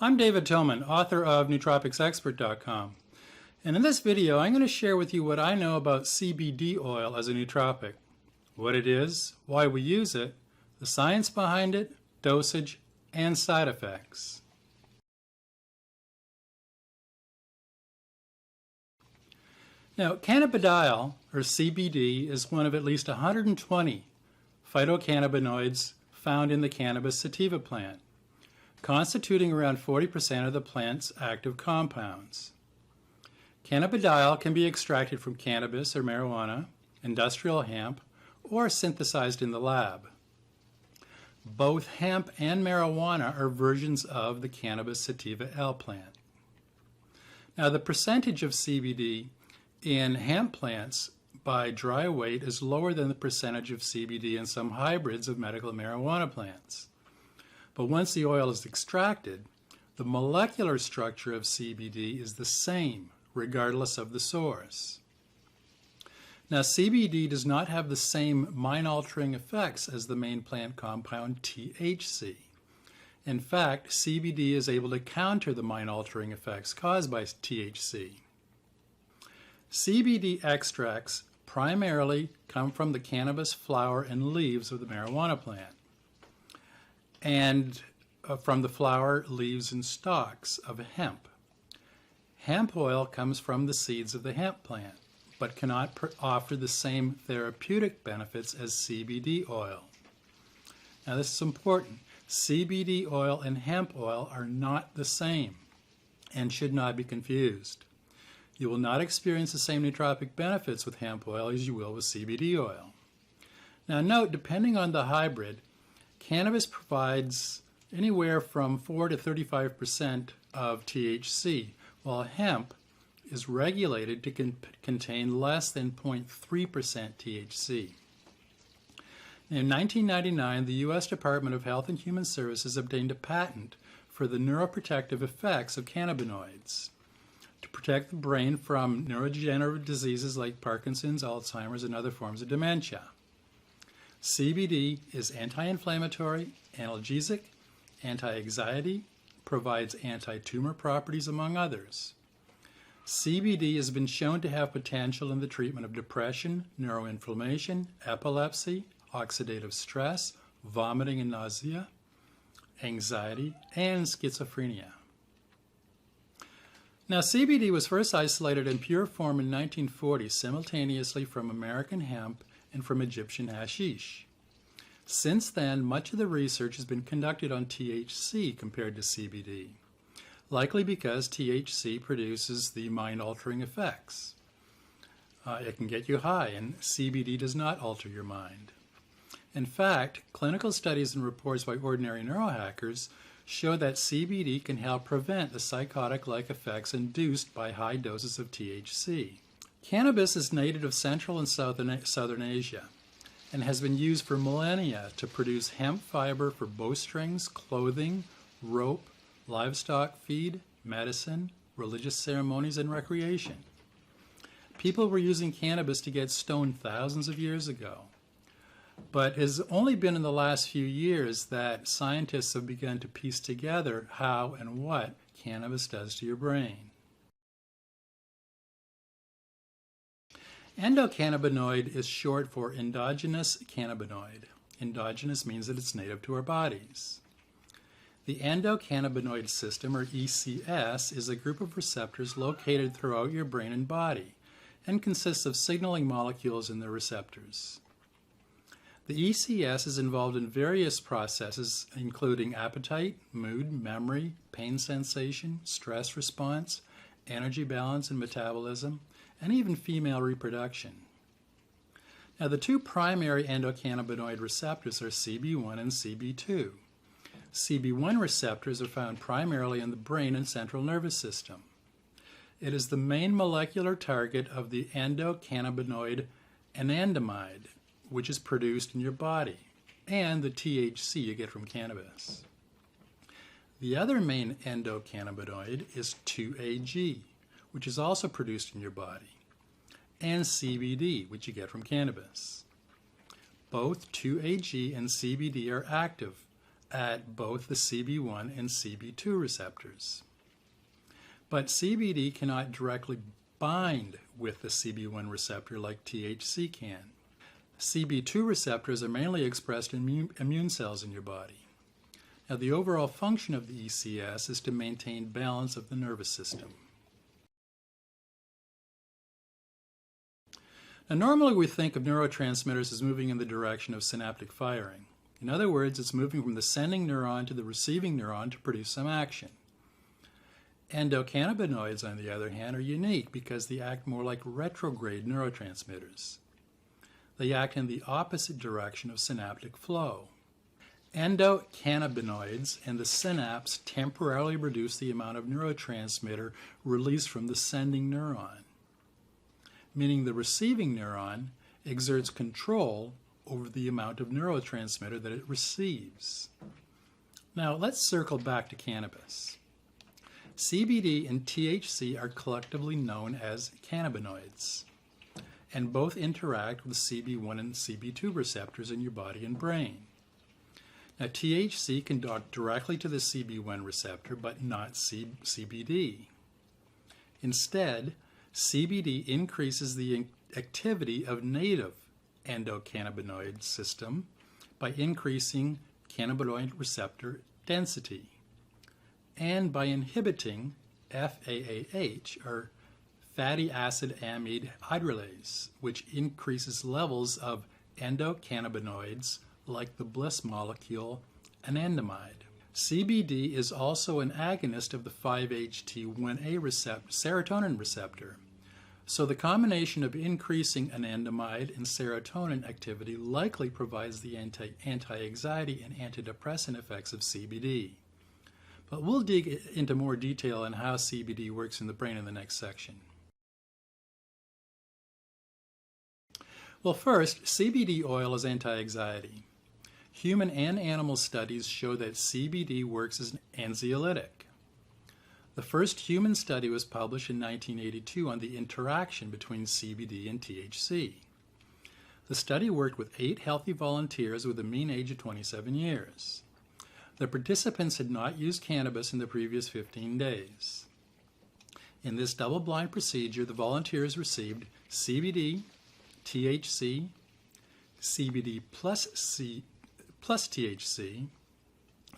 I'm David Tillman, author of nootropicsexpert.com, and in this video I'm going to share with you what I know about CBD oil as a nootropic, what it is, why we use it, the science behind it, dosage, and side effects. Now, cannabidiol, or CBD, is one of at least 120 phytocannabinoids found in the Cannabis Sativa plant, constituting around 40% of the plant's active compounds. Cannabidiol can be extracted from cannabis or marijuana, industrial hemp, or synthesized in the lab. Both hemp and marijuana are versions of the Cannabis Sativa L plant. Now, the percentage of CBD in hemp plants by dry weight is lower than the percentage of CBD in some hybrids of medical marijuana plants. But once the oil is extracted, the molecular structure of CBD is the same, regardless of the source. Now, CBD does not have the same mind-altering effects as the main plant compound THC. In fact, CBD is able to counter the mind-altering effects caused by THC. CBD extracts primarily come from the cannabis flower and leaves of the marijuana plant, and from the flower, leaves, and stalks of hemp. Hemp oil comes from the seeds of the hemp plant, but cannot offer the same therapeutic benefits as CBD oil. Now, this is important. CBD oil and hemp oil are not the same and should not be confused. You will not experience the same nootropic benefits with hemp oil as you will with CBD oil. Now, note, depending on the hybrid, cannabis provides anywhere from 4 to 35% of THC, while hemp is regulated to contain less than 0.3% THC. In 1999, the U.S. Department of Health and Human Services obtained a patent for the neuroprotective effects of cannabinoids to protect the brain from neurodegenerative diseases like Parkinson's, Alzheimer's, and other forms of dementia. CBD is anti-inflammatory, analgesic, anti-anxiety, provides anti-tumor properties, among others. CBD has been shown to have potential in the treatment of depression, neuroinflammation, epilepsy, oxidative stress, vomiting and nausea, anxiety, and schizophrenia. Now, CBD was first isolated in pure form in 1940 simultaneously from American hemp and from Egyptian hashish. Since then, much of the research has been conducted on THC compared to CBD, likely because THC produces the mind-altering effects. It can get you high, and CBD does not alter your mind. In fact, clinical studies and reports by ordinary neurohackers show that CBD can help prevent the psychotic-like effects induced by high doses of THC. Cannabis is native of Central and Southern Asia and has been used for millennia to produce hemp fiber for bowstrings, clothing, rope, livestock feed, medicine, religious ceremonies, and recreation. People were using cannabis to get stoned thousands of years ago. But it has only been in the last few years that scientists have begun to piece together how and what cannabis does to your brain. Endocannabinoid is short for endogenous cannabinoid. Endogenous means that it's native to our bodies. The Endocannabinoid System, or ECS, is a group of receptors located throughout your brain and body and consists of signaling molecules in their receptors. The ECS is involved in various processes, including appetite, mood, memory, pain sensation, stress response, energy balance and metabolism, and even female reproduction. Now, the two primary endocannabinoid receptors are CB1 and CB2. CB1 receptors are found primarily in the brain and central nervous system. It is the main molecular target of the endocannabinoid anandamide, which is produced in your body, and the THC you get from cannabis. The other main endocannabinoid is 2-AG, which is also produced in your body, and CBD, which you get from cannabis. Both 2-AG and CBD are active at both the CB1 and CB2 receptors. But CBD cannot directly bind with the CB1 receptor like THC can. CB2 receptors are mainly expressed in immune cells in your body. Now, the overall function of the ECS is to maintain balance of the nervous system. Now, normally we think of neurotransmitters as moving in the direction of synaptic firing. In other words, it's moving from the sending neuron to the receiving neuron to produce some action. Endocannabinoids, on the other hand, are unique because they act more like retrograde neurotransmitters. They act in the opposite direction of synaptic flow. Endocannabinoids and the synapse temporarily reduce the amount of neurotransmitter released from the sending neuron, meaning the receiving neuron exerts control over the amount of neurotransmitter that it receives. Now, let's circle back to cannabis. CBD and THC are collectively known as cannabinoids, and both interact with CB1 and CB2 receptors in your body and brain. Now, THC can dock directly to the CB1 receptor, but not CBD. Instead, CBD increases the activity of native endocannabinoid system by increasing cannabinoid receptor density and by inhibiting FAAH, or fatty acid amide hydrolase, which increases levels of endocannabinoids like the bliss molecule anandamide. CBD is also an agonist of the 5-HT1A serotonin receptor. So the combination of increasing anandamide and serotonin activity likely provides the anti-anxiety and antidepressant effects of CBD. But we'll dig into more detail on how CBD works in the brain in the next section. Well, first, CBD oil is anti-anxiety. Human and animal studies show that CBD works as an anxiolytic. The first human study was published in 1982 on the interaction between CBD and THC. The study worked with 8 healthy volunteers with a mean age of 27 years. The participants had not used cannabis in the previous 15 days. In this double-blind procedure, the volunteers received CBD, THC, CBD plus THC,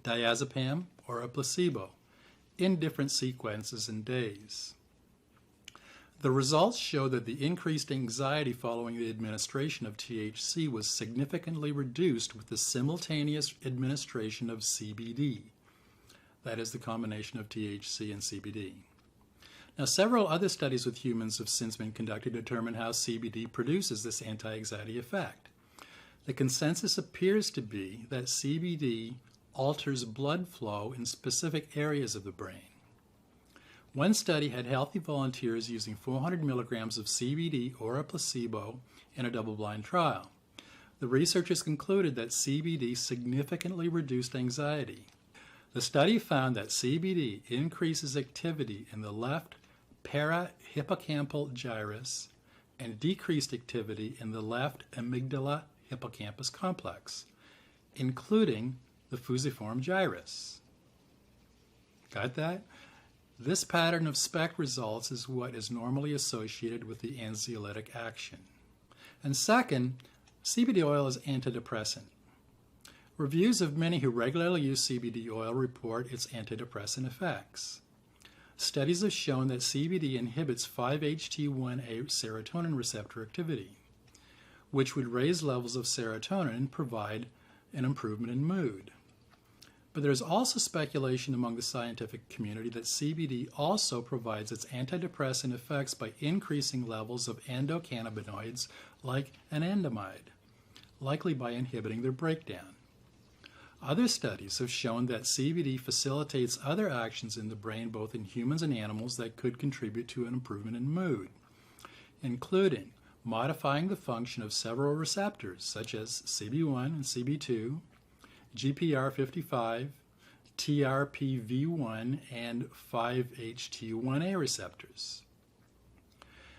diazepam, or a placebo, in different sequences and days. The results show that the increased anxiety following the administration of THC was significantly reduced with the simultaneous administration of CBD. That is the combination of THC and CBD. Now, several other studies with humans have since been conducted to determine how CBD produces this anti-anxiety effect. The consensus appears to be that CBD alters blood flow in specific areas of the brain. One study had healthy volunteers using 400 milligrams of CBD or a placebo in a double-blind trial. The researchers concluded that CBD significantly reduced anxiety. The study found that CBD increases activity in the left parahippocampal gyrus and decreased activity in the left amygdala hippocampus complex, including the fusiform gyrus. Got that? This pattern of SPECT results is what is normally associated with the anxiolytic action. And second, CBD oil is antidepressant. Reviews of many who regularly use CBD oil report its antidepressant effects. Studies have shown that CBD inhibits 5-HT1A serotonin receptor activity, which would raise levels of serotonin and provide an improvement in mood. But there is also speculation among the scientific community that CBD also provides its antidepressant effects by increasing levels of endocannabinoids like anandamide, likely by inhibiting their breakdown. Other studies have shown that CBD facilitates other actions in the brain, both in humans and animals, that could contribute to an improvement in mood, including modifying the function of several receptors such as CB1 and CB2, GPR55, TRPV1, and 5-HT1A receptors.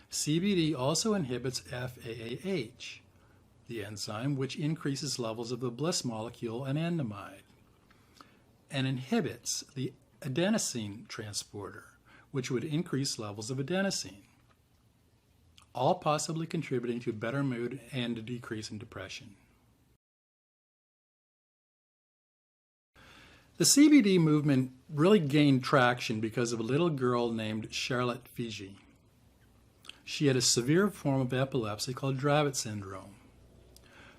CBD also inhibits FAAH, the enzyme which increases levels of the bliss molecule anandamide. and inhibits the adenosine transporter, which would increase levels of adenosine, all possibly contributing to better mood and a decrease in depression. The CBD movement really gained traction because of a little girl named Charlotte Figi. She had a severe form of epilepsy called Dravet syndrome.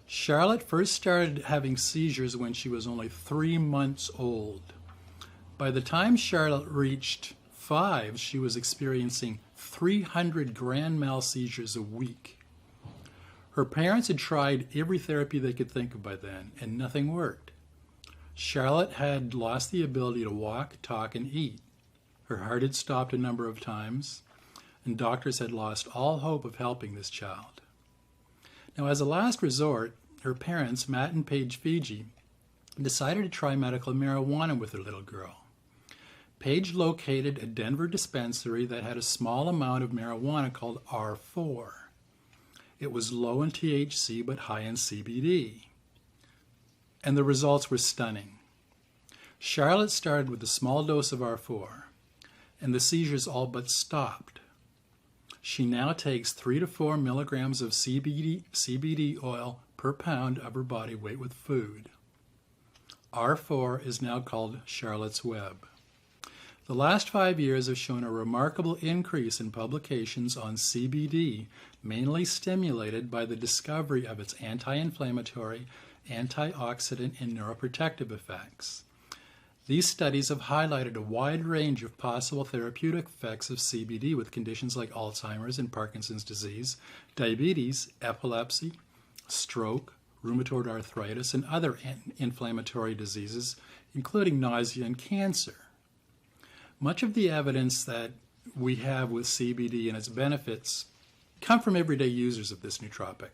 Charlotte first started having seizures when she was only 3 months old. By the time Charlotte reached 5, she was experiencing 300 grand mal seizures a week. Her parents had tried every therapy they could think of by then, and nothing worked. Charlotte had lost the ability to walk, talk, and eat. Her heart had stopped a number of times, and doctors had lost all hope of helping this child. Now, as a last resort, her parents, Matt and Paige Figi, decided to try medical marijuana with their little girl. Paige located a Denver dispensary that had a small amount of marijuana called R4. It was low in THC but high in CBD. And the results were stunning. Charlotte started with a small dose of R4, and the seizures all but stopped. She now takes 3 to 4 milligrams of CBD oil per pound of her body weight with food. R4 is now called Charlotte's Web. The last 5 years have shown a remarkable increase in publications on CBD, mainly stimulated by the discovery of its anti-inflammatory, antioxidant, and neuroprotective effects. These studies have highlighted a wide range of possible therapeutic effects of CBD with conditions like Alzheimer's and Parkinson's disease, diabetes, epilepsy, stroke, rheumatoid arthritis, and other inflammatory diseases, including nausea and cancer. Much of the evidence that we have with CBD and its benefits come from everyday users of this nootropic.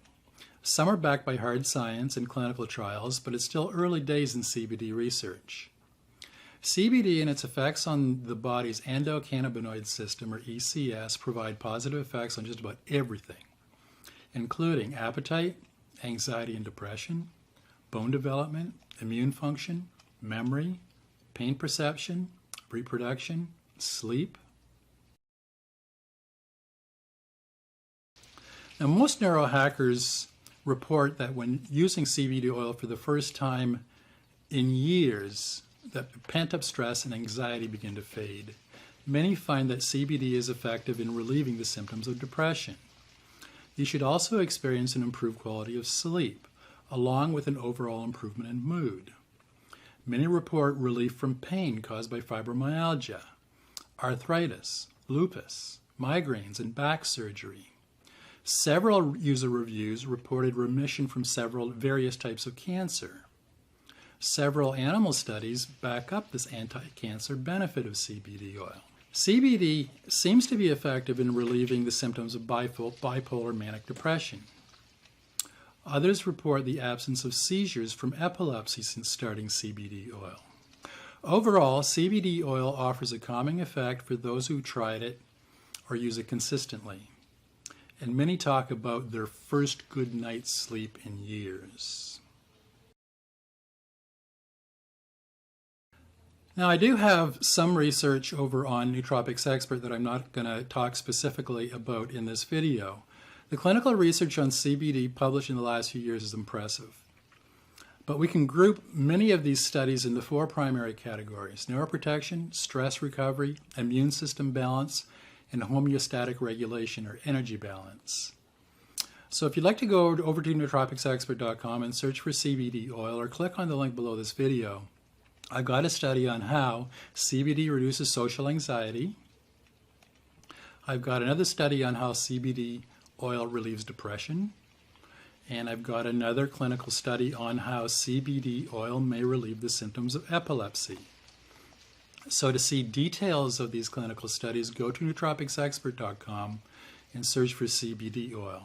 Some are backed by hard science and clinical trials, but it's still early days in CBD research. CBD and its effects on the body's endocannabinoid system, or ECS, provide positive effects on just about everything, including appetite, anxiety and depression, bone development, immune function, memory, pain perception, reproduction, sleep. Now, most neurohackers report that when using CBD oil for the first time in years, that pent-up stress and anxiety begin to fade. Many find that CBD is effective in relieving the symptoms of depression. You should also experience an improved quality of sleep, along with an overall improvement in mood. Many report relief from pain caused by fibromyalgia, arthritis, lupus, migraines, and back surgery. Several user reviews reported remission from various types of cancer. Several animal studies back up this anti-cancer benefit of CBD oil. CBD seems to be effective in relieving the symptoms of bipolar manic depression. Others report the absence of seizures from epilepsy since starting CBD oil. Overall, CBD oil offers a calming effect for those who tried it or use it consistently. And many talk about their first good night's sleep in years. Now, I do have some research over on Nootropics Expert that I'm not going to talk specifically about in this video. The clinical research on CBD published in the last few years is impressive. But we can group many of these studies into 4 primary categories: neuroprotection, stress recovery, immune system balance, and homeostatic regulation, or energy balance. So if you'd like to go over to nootropicsexpert.com and search for CBD oil, or click on the link below this video, I've got a study on how CBD reduces social anxiety. I've got another study on how CBD oil relieves depression. And I've got another clinical study on how CBD oil may relieve the symptoms of epilepsy. So to see details of these clinical studies, go to nootropicsexpert.com and search for CBD oil.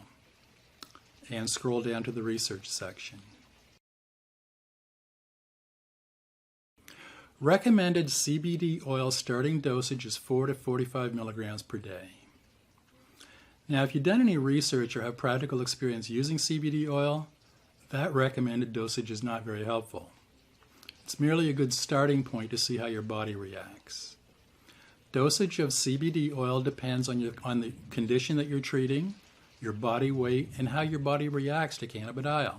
And scroll down to the research section. Recommended CBD oil starting dosage is 4 to 45 milligrams per day. Now, if you've done any research or have practical experience using CBD oil, that recommended dosage is not very helpful. It's merely a good starting point to see how your body reacts. Dosage of CBD oil depends on the condition that you're treating, your body weight, and how your body reacts to cannabidiol.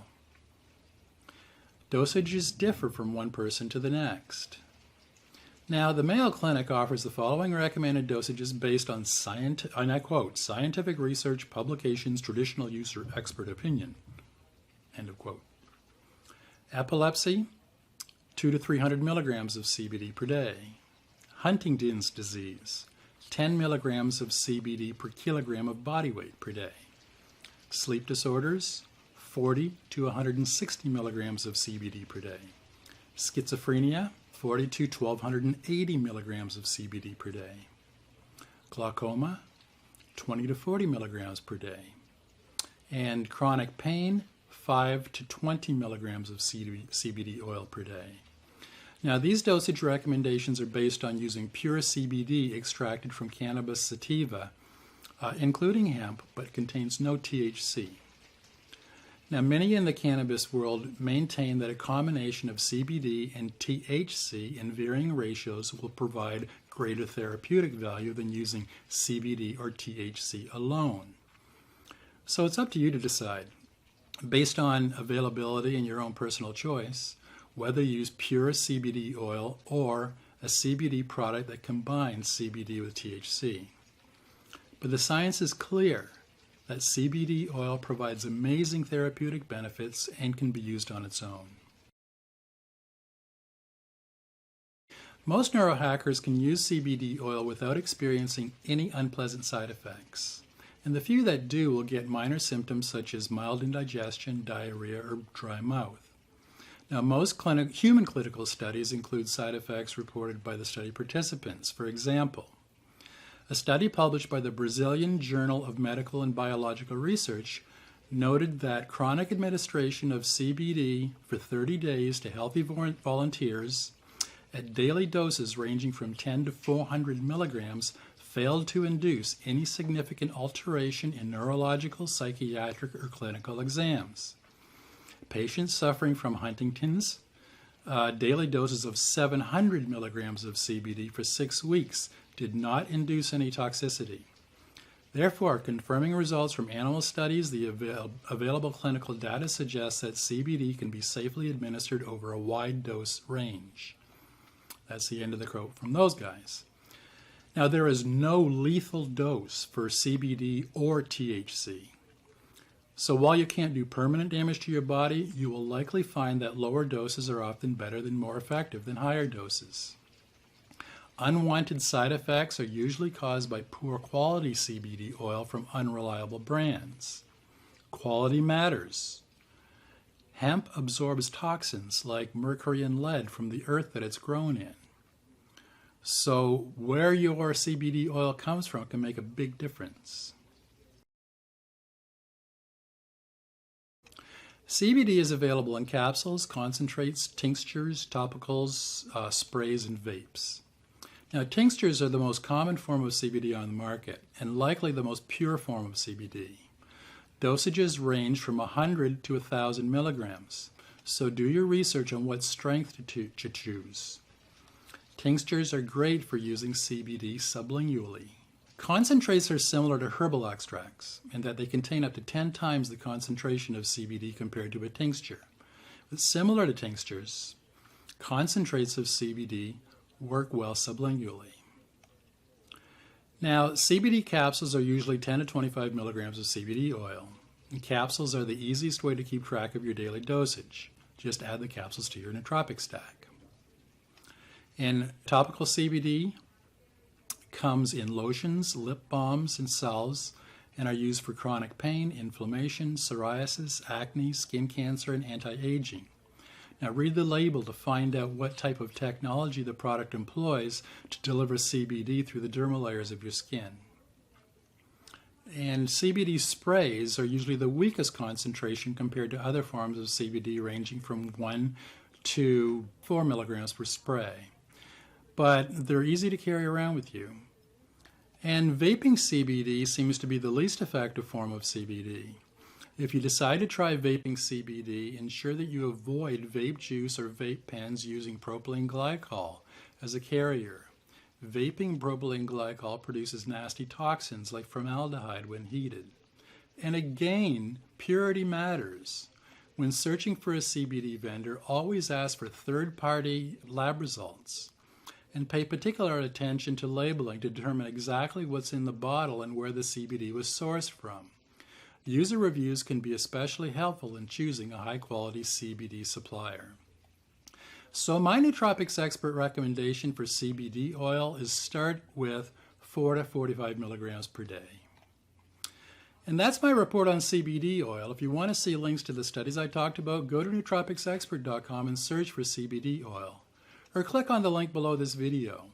Dosages differ from one person to the next. Now, the Mayo Clinic offers the following recommended dosages based on, and I quote, scientific research, publications, traditional use, or expert opinion, end of quote. Epilepsy, 200 to 300 milligrams of CBD per day. Huntington's disease, 10 milligrams of CBD per kilogram of body weight per day. Sleep disorders, 40 to 160 milligrams of CBD per day. Schizophrenia, 40 to 1280 milligrams of CBD per day. Glaucoma, 20 to 40 milligrams per day. And chronic pain, 5 to 20 milligrams of CBD oil per day. Now, these dosage recommendations are based on using pure CBD extracted from Cannabis Sativa, including hemp, but contains no THC. Now, many in the cannabis world maintain that a combination of CBD and THC in varying ratios will provide greater therapeutic value than using CBD or THC alone. So it's up to you to decide, based on availability and your own personal choice, whether you use pure CBD oil or a CBD product that combines CBD with THC. But the science is clear that CBD oil provides amazing therapeutic benefits and can be used on its own. Most neurohackers can use CBD oil without experiencing any unpleasant side effects. And the few that do will get minor symptoms such as mild indigestion, diarrhea, or dry mouth. Now, most human clinical studies include side effects reported by the study participants. For example, a study published by the Brazilian Journal of Medical and Biological Research noted that chronic administration of CBD for 30 days to healthy volunteers at daily doses ranging from 10 to 400 milligrams failed to induce any significant alteration in neurological, psychiatric, or clinical exams. Patients suffering from Huntington's, daily doses of 700 milligrams of CBD for 6 weeks did not induce any toxicity. Therefore, confirming results from animal studies, the available clinical data suggests that CBD can be safely administered over a wide dose range. That's the end of the quote from those guys. Now, there is no lethal dose for CBD or THC. So while you can't do permanent damage to your body, you will likely find that lower doses are often better and more effective than higher doses. Unwanted side effects are usually caused by poor quality CBD oil from unreliable brands. Quality matters. Hemp absorbs toxins like mercury and lead from the earth that it's grown in. So where your CBD oil comes from can make a big difference. CBD is available in capsules, concentrates, tinctures, topicals, sprays, and vapes. Now, tinctures are the most common form of CBD on the market and likely the most pure form of CBD. Dosages range from 100 to 1,000 milligrams, so do your research on what strength to choose. Tinctures are great for using CBD sublingually. Concentrates are similar to herbal extracts in that they contain up to 10 times the concentration of CBD compared to a tincture. But similar to tinctures, concentrates of CBD work well sublingually. Now, CBD capsules are usually 10 to 25 milligrams of CBD oil. And capsules are the easiest way to keep track of your daily dosage. Just add the capsules to your nootropic stack. And topical CBD comes in lotions, lip balms, and salves, and are used for chronic pain, inflammation, psoriasis, acne, skin cancer, and anti-aging. Now read the label to find out what type of technology the product employs to deliver CBD through the dermal layers of your skin. And CBD sprays are usually the weakest concentration compared to other forms of CBD ranging from 1 to 4 milligrams per spray. But they're easy to carry around with you. And vaping CBD seems to be the least effective form of CBD. If you decide to try vaping CBD, ensure that you avoid vape juice or vape pens using propylene glycol as a carrier. Vaping propylene glycol produces nasty toxins like formaldehyde when heated. And again, purity matters. When searching for a CBD vendor, always ask for third-party lab results and pay particular attention to labeling to determine exactly what's in the bottle and where the CBD was sourced from. User reviews can be especially helpful in choosing a high-quality CBD supplier. So my nootropics expert recommendation for CBD oil is start with 4 to 45 milligrams per day. And that's my report on CBD oil. If you want to see links to the studies I talked about, go to nootropicsexpert.com and search for CBD oil. Or click on the link below this video.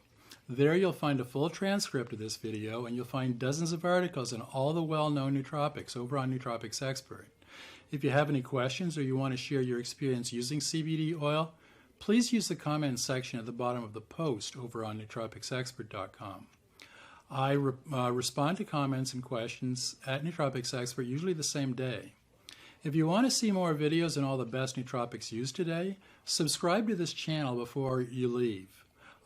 There you'll find a full transcript of this video, and you'll find dozens of articles on all the well-known nootropics over on Nootropics Expert. If you have any questions or you want to share your experience using CBD oil, please use the comments section at the bottom of the post over on nootropicsexpert.com. I respond to comments and questions at Nootropics Expert usually the same day. If you want to see more videos on all the best nootropics used today, subscribe to this channel before you leave.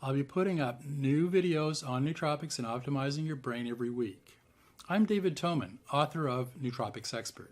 I'll be putting up new videos on nootropics and optimizing your brain every week. I'm David Toman, author of Nootropics Expert.